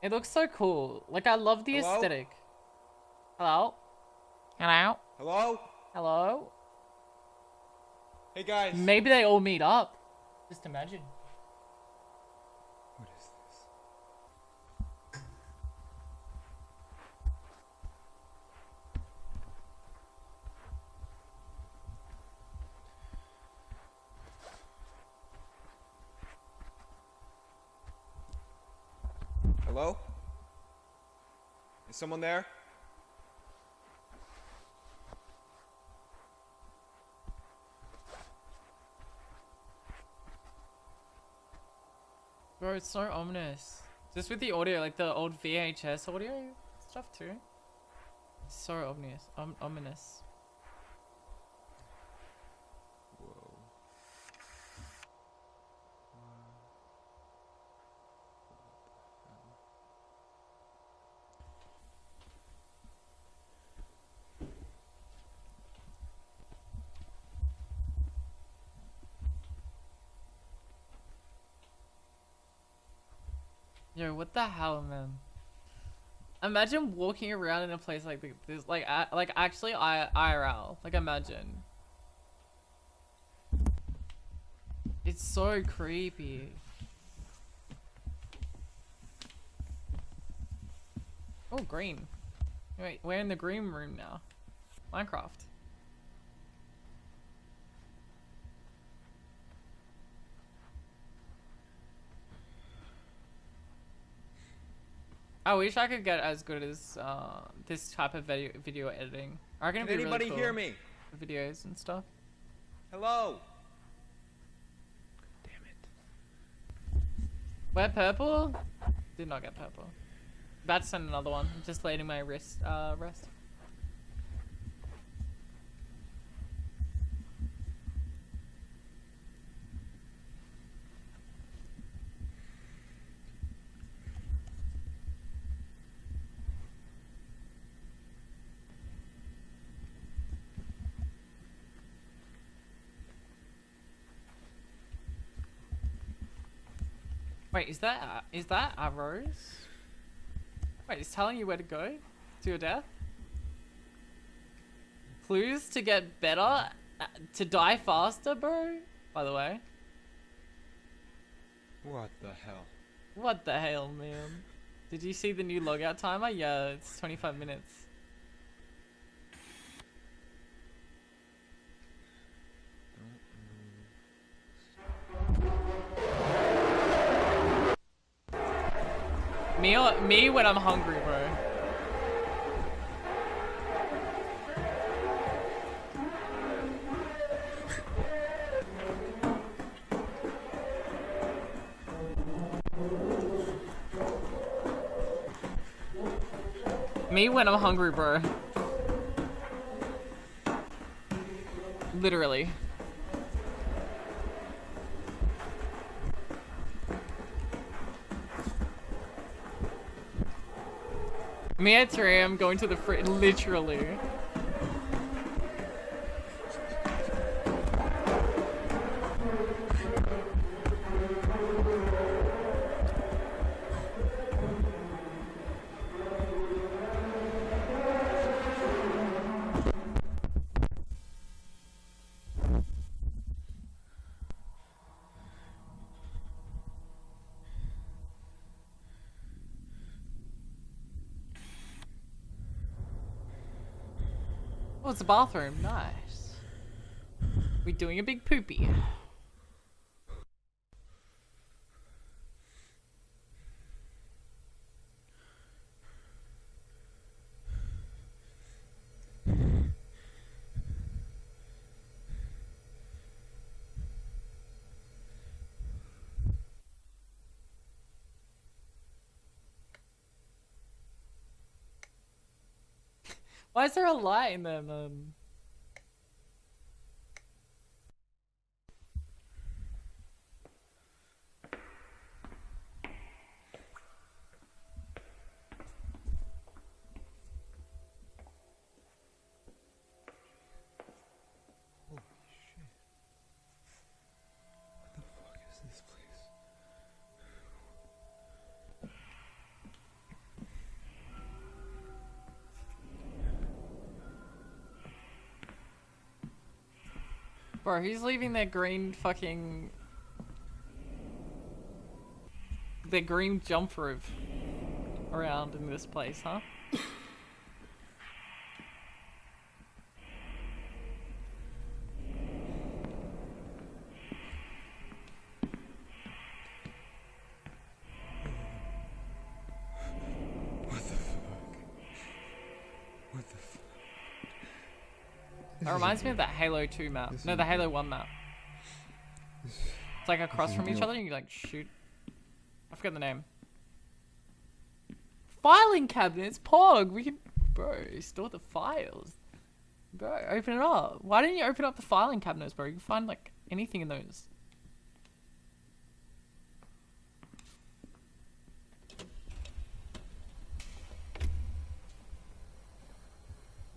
It looks so cool. Like, I love the Hello? aesthetic. Hello? Hello? Hello? Hello? Hey guys. Maybe they all meet up. Just imagine. What is this? Hello? Is someone there? Bro, it's so ominous. Just with the audio, like the old VHS audio stuff too. It's so ominous. Ominous. Whoa. Yo, what the hell, man? Imagine walking around in a place like this, like actually IRL. Like, imagine. It's so creepy. Oh, green. Wait, we're in the green room now. Minecraft. I wish I could get as good as this type of video editing. I reckon Can it'd be really anybody cool. hear me? The videos and stuff. Hello? Damn it. Wear purple? Did not get purple. About to send another one. I'm just letting my wrist rest. Wait, is that arrows? Wait, it's telling you where to go to your death? Clues to get better, to die faster, bro. By the way. What the hell? What the hell, man? Did you see the new logout timer? Yeah, it's 25 minutes. Me when I'm hungry, bro. Me when I'm hungry, bro. Literally. Me at 3 AM going to the fridge, literally. Oh, it's a bathroom. Nice. We doing a big poopy. Why is there a light in there, man? Holy shit. What the fuck is this place? Bro, who's leaving their green fucking... their green jump roof around in this place, huh? That reminds me of that Halo 2 map. No, the Halo 1 map. It's like across from each other and you like shoot. I forget the name. Filing cabinets? Pog! We can... Bro, store the files. Bro, open it up. Why didn't you open up the filing cabinets, bro? You can find like anything in those.